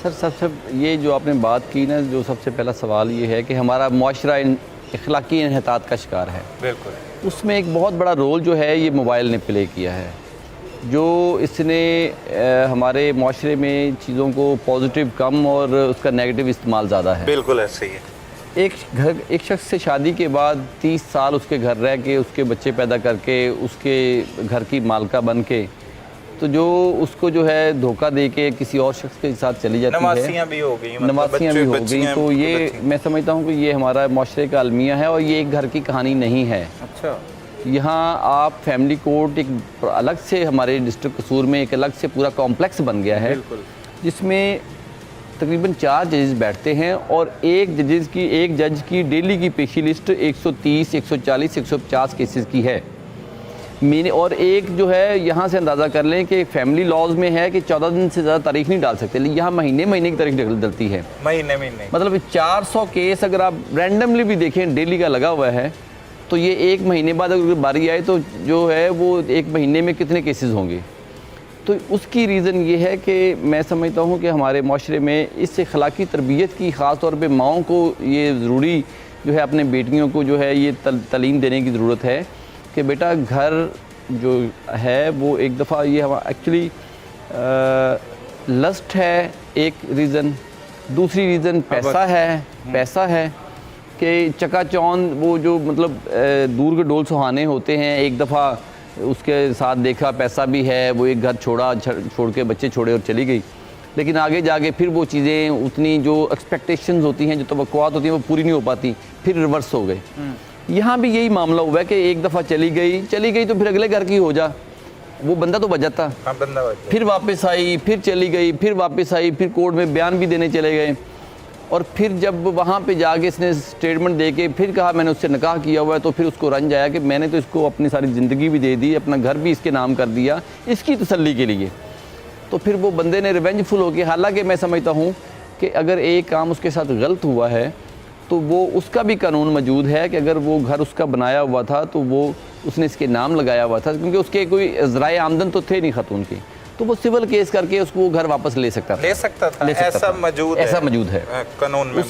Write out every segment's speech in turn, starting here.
Sir सबसे ये जो आपने बात की ना, जो सबसे पहला सवाल ये है कि हमारा मुआशरा अखलाकी इन्हितात का शिकार है। बिल्कुल। उसमें एक बहुत बड़ा रोल जो है ये मोबाइल ने प्ले किया है, जो इसने हमारे मुआशरे में चीज़ों को पॉजिटिव कम और उसका नेगेटिव इस्तेमाल ज़्यादा है। बिल्कुल ऐसे ही है। एक शख्स से शादी के बाद 30 साल उसके घर रह के, उसके बच्चे पैदा करके, उसके घर की मालका बन के, तो जो उसको जो है धोखा दे के किसी और शख्स के साथ चली जाती है, नवासियाँ भी हो गई, नवासियाँ भी हो गई, तो ये मैं समझता हूँ कि ये हमारा मुआशरे का अलमिया है और ये एक घर की कहानी नहीं है। अच्छा। यहाँ आप फैमिली कोर्ट एक अलग से हमारे डिस्ट्रिक्ट कसूर में एक अलग से पूरा कॉम्प्लेक्स बन गया है, जिसमें तकरीबन 4 जजेस बैठते हैं और एक जज की डेली की पेशी लिस्ट 130, 140, 150 केसेस की है। और एक जो है यहाँ से अंदाज़ा कर लें कि फैमिली लॉज में है कि 14 दिन से ज़्यादा तारीख नहीं डाल सकते, लेकिन यहाँ महीने की तारीख डलती है। महीने मतलब 400 केस अगर आप रैंडमली भी देखें डेली का लगा हुआ है, तो ये एक महीने बाद अगर बारी आए तो जो है वो एक महीने में कितने केसेस होंगे। तो उसकी रीज़न ये है कि मैं समझता हूँ कि हमारे माशरे में इस अखलाकी तरबियत की ख़ास तौर पे माओं को ये ज़रूरी जो है अपने बेटियों को जो है ये तालीम देने की ज़रूरत है कि बेटा घर जो है वो एक दफ़ा ये हम एक्चुअली लस्ट है एक रीज़न, दूसरी रीज़न पैसा है कि चकाचौंध वो जो मतलब दूर के डोल सुहाने होते हैं, एक दफ़ा उसके साथ देखा पैसा भी है, वो एक घर छोड़ के बच्चे छोड़े और चली गई, लेकिन आगे जाके फिर वो चीज़ें उतनी जो एक्सपेक्टेशंस होती हैं, जो तवक्कुआत होती हैं, वो पूरी नहीं हो पाती, फिर रिवर्स हो गए। यहाँ भी यही मामला हुआ है कि एक दफ़ा चली गई तो फिर अगले घर की हो जा, वो बंदा तो बचा था, फिर वापस आई, फिर चली गई, फिर वापस आई, फिर कोर्ट में बयान भी देने चले गए, और फिर जब वहाँ पे जाके इसने स्टेटमेंट दे के फिर कहा मैंने उससे निकाह किया हुआ है, तो फिर उसको रंज आया कि मैंने तो इसको अपनी सारी ज़िंदगी भी दे दी, अपना घर भी इसके नाम कर दिया इसकी तसल्ली के लिए। तो फिर वो बंदे ने रिवेंजफुल होकर, हालांकि मैं समझता हूँ कि अगर एक काम उसके साथ गलत हुआ है तो वो उसका भी कानून मौजूद है कि अगर वो घर उसका बनाया हुआ था तो वो उसने इसके नाम लगाया हुआ था, क्योंकि उसके कोई ज़राए आमदन तो थे नहीं खातून की, तो वो सिविल केस करके उसको घर वापस ले सकता था। ऐसा मौजूद है कानून में।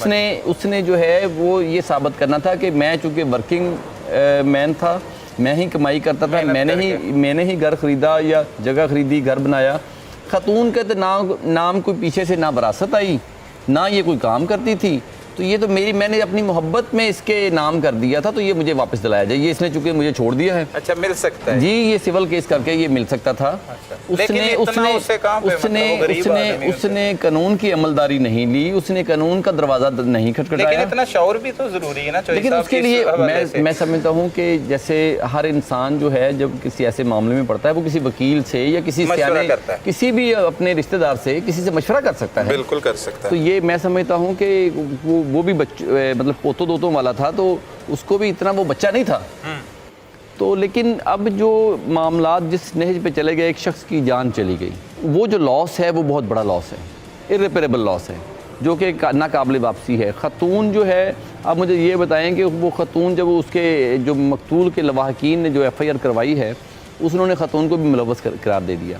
उसने जो है वो ये साबित करना था कि मैं चूँकि वर्किंग मैन था, मैं ही कमाई करता था, मैंने ही घर ख़रीदा या जगह ख़रीदी, घर बनाया। खातून का तो नाम कोई पीछे से ना विरासत आई, ना ये कोई काम करती थी, तो ये तो मैंने अपनी मोहब्बत में इसके नाम कर दिया था, तो ये मुझे वापस दिलाया जाए, ये इसने चूंकि मुझे छोड़ दिया है। अच्छा, मिल सकता है जी, ये सिविल केस करके ये मिल सकता था। उसने कानून की अमलदारी नहीं ली, उसने कानून का दरवाज़ा नहीं खटखटाया। लेकिन इतना शौर भी तो ज़रूरी है ना। लेकिन उसके लिए मैं समझता हूँ कि जैसे हर इंसान जो है जब किसी ऐसे मामले में पड़ता है, वो किसी वकील से या किसी भी अपने रिश्तेदार से किसी से मशवरा कर सकता है। बिल्कुल कर सकता है। तो ये मैं समझता हूँ कि वो भी मतलब पोतों दोतों वाला था, तो उसको भी इतना वो बच्चा नहीं था। तो लेकिन अब जो मामला जिस नहज पे चले गए, एक शख्स की जान चली गई, वो जो लॉस है वो बहुत बड़ा लॉस है, इर्रिपेरेबल लॉस है, जो कि नाकाबिल वापसी है। ख़तून जो है, आप मुझे ये बताएं कि वो ख़तून जब उसके जो मकतूल के लवाहकीन ने जो FIR करवाई है, उन्होंने ख़तून को भी मुलव्वस करार दे दिया।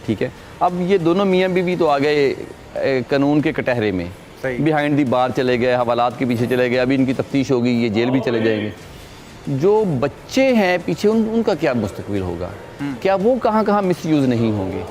ठीक है, अब ये दोनों मियाँ बीवी तो आ गए कानून के कटहरे में, बिहाइंड दी बार चले गए, हवालात के पीछे चले गए, अभी इनकी तफ्तीश होगी, ये जेल भी चले जाएंगे। जो बच्चे हैं पीछे उनका क्या मुस्तकबिल होगा, क्या वो कहाँ मिसयूज़ नहीं होंगे।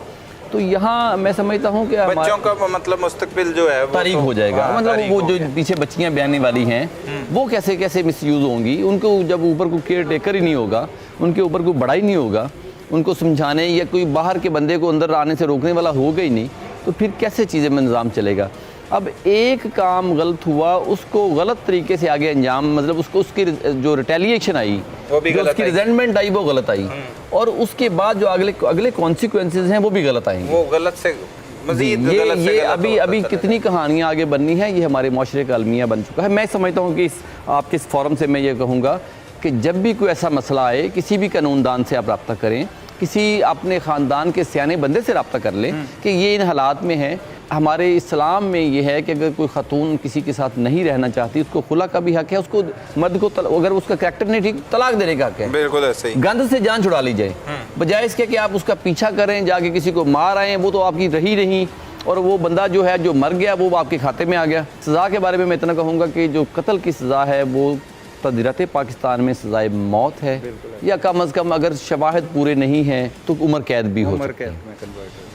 तो यहाँ मैं समझता हूँ कि बच्चों का मतलब मुस्तकबिल जो है तारीख हो जाएगा। मतलब वो जो पीछे बच्चियाँ ब्याने वाली हैं वो कैसे मिसयूज़ होंगी, उनको जब ऊपर कोई केयर टेकर ही नहीं होगा, उनके ऊपर कोई बड़ा ही नहीं होगा, उनको समझाने या कोई बाहर के बंदे को अंदर आने से रोकने वाला होगा ही नहीं, तो फिर कैसे चीज़ें में निज़ाम चलेगा। अब एक काम गलत हुआ, उसको गलत तरीके से आगे अंजाम, मतलब उसकी जो रिटेलिएशन आई, जो उसकी रिजेंटमेंट आई, वो गलत आई, और उसके बाद जो अगले कॉन्सिक्वेंसेस हैं वो भी गलत आएंगे। वो गलत से मज़ीद ये अभी कितनी कहानियाँ आगे बननी है, ये हमारे माशरे का अलमिया बन चुका है। मैं समझता हूँ कि आपके इस फोरम से मैं ये कहूँगा कि जब भी कोई ऐसा मसला आए, किसी भी कानूनदान से आप रब्ता करें, किसी अपने ख़ानदान के सियाने बंदे से रब्ता कर लें कि ये इन हालात में है। हमारे इस्लाम में ये है कि अगर कोई ख़तून किसी के साथ नहीं रहना चाहती, उसको खुला का भी हक है, उसको मर्द को अगर उसका करैक्टर नहीं ठीक, तलाक देने का हक है। बिल्कुल ऐसे ही, गंद से जान छुड़ा ली जाए, बजाय इसके कि आप उसका पीछा करें, जाके किसी को मार आएँ, वो तो आपकी रही नहीं, और वो बंदा जो है जो मर गया वो आपके खाते में आ गया। सज़ा के बारे में मैं इतना कहूँगा कि जो कत्ल की सज़ा है वो तदीरत पाकिस्तान में सज़ाए मौत है, या कम अज़ कम अगर शवाहिद पूरे नहीं हैं तो उम्र कैद भी हो सकती है।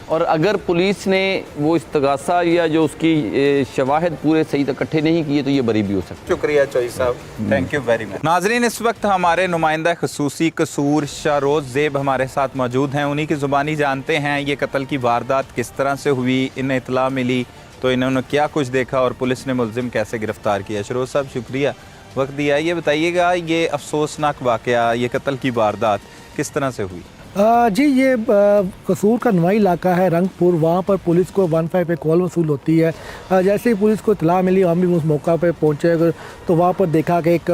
और अगर पुलिस ने वो इस्तगासा या जो उसकी शवाहिद पूरे सही तक इकट्ठे नहीं किए तो ये बरी भी हो सकती है। शुक्रिया चौधरी साहब, थैंक यू वेरी मच। नाजरीन, इस वक्त हमारे नुमाइंदा खसूसी कसूर शाहरोज़ ज़ेब हमारे साथ मौजूद हैं। उन्हीं की ज़ुबानी जानते हैं ये कत्ल की वारदात किस तरह से हुई, इन्हें इतला मिली तो इन्होंने क्या कुछ देखा और पुलिस ने मुलजिम कैसे गिरफ़्तार किया। शाहरोज़ साहब शुक्रिया वक्त दिया। ये बताइएगा ये अफसोसनाक वाक़या, ये कत्ल की वारदात किस तरह से हुई? जी, ये कसूर का नुमाई इलाका है रंगपुर। वहाँ पर पुलिस को 15 पे कॉल वसूल होती है। जैसे ही पुलिस को इतला मिली हम भी उस मौका पे पहुँचे तो वहाँ पर देखा कि एक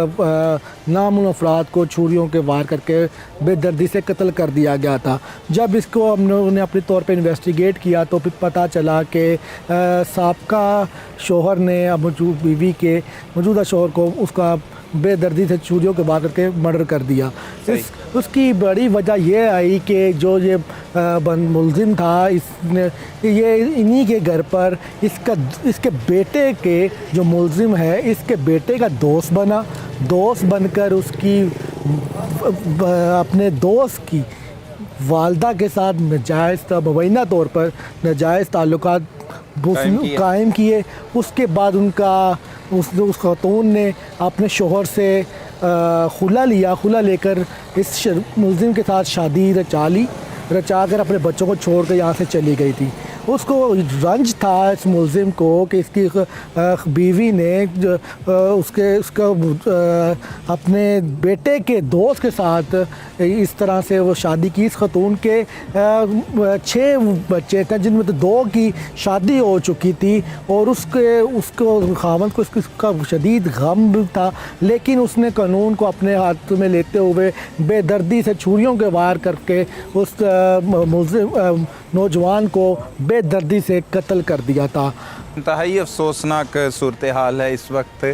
नामुन अफराद को छुरियों के वार करके बेदर्दी से कत्ल कर दिया गया था। जब इसको हमने अपने तौर पे इन्वेस्टिगेट किया तो फिर पता चला कि साबका शोहर ने बीवी के मौजूदा शोहर को उसका बेदर्दी से छुरियों के वार करके मर्डर कर दिया। उसकी बड़ी वजह यह आई कि जो ये मुलजिम था इसने ये इन्हीं के घर पर इसके बेटे के जो मुलजिम है इसके बेटे का दोस्त बना। दोस्त बनकर उसकी अपने दोस्त की वालदा के साथ नाजायज़ मुबैना तौर पर नाजायज़ ताल्लुकात कायम किए। उसके बाद उस खातून ने अपने शोहर से खुला लिया। खुला लेकर इस मुलजिम के साथ शादी रचा कर अपने बच्चों को छोड़ कर यहाँ से चली गई थी। उसको रंज था इस मुलजिम को कि इसकी बीवी ने उसका अपने बेटे के दोस्त के साथ इस तरह से वो शादी की। इस खातून के 6 बच्चे थे जिनमें तो 2 की शादी हो चुकी थी और उसको खामद को इसका शदीद गम भी था, लेकिन उसने कानून को अपने हाथ में लेते हुए बेदर्दी से छुरियों के वार करके उस मुलजिम नौजवान को बेदर्दी से कत्ल कर दिया था। इंतहाई अफसोसनाक सूरत हाल है। इस वक्त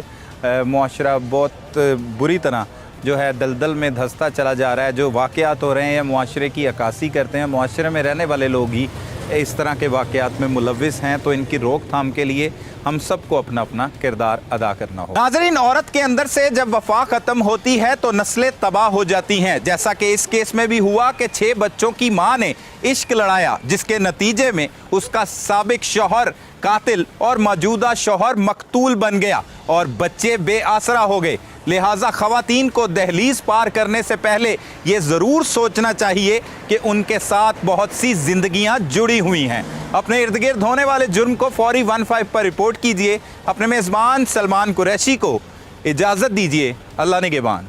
मुआशरा बहुत बुरी तरह जो है दलदल में धंसता चला जा रहा है। जो वाक़यात हो रहे हैं मुआशरे की अक्कासी करते हैं। मुआशरे में रहने वाले लोग ही इस तरह के वाक़यात में मुलव्विस हैं, तो इनकी रोकथाम के लिए हम सबको अपना अपना किरदार अदा करना होगा। नाज़रीन, औरत के अंदर से जब वफ़ा ख़त्म होती है तो नस्लें तबाह हो जाती हैं, जैसा कि इस केस में भी हुआ कि 6 बच्चों की माँ ने इश्क लड़ाया, जिसके नतीजे में उसका साबिक शौहर कातिल और मौजूदा शौहर मकतूल बन गया और बच्चे बेआसरा हो गए। लिहाजा ख़वातीन को दहलीज पार करने से पहले ये ज़रूर सोचना चाहिए कि उनके साथ बहुत सी जिंदगियां जुड़ी हुई हैं। अपने इर्द गिर्द होने वाले जुर्म को फौरी 15 पर रिपोर्ट कीजिए। अपने मेज़बान सलमान कुरैशी को इजाज़त दीजिए। अल्लाह निगहबान।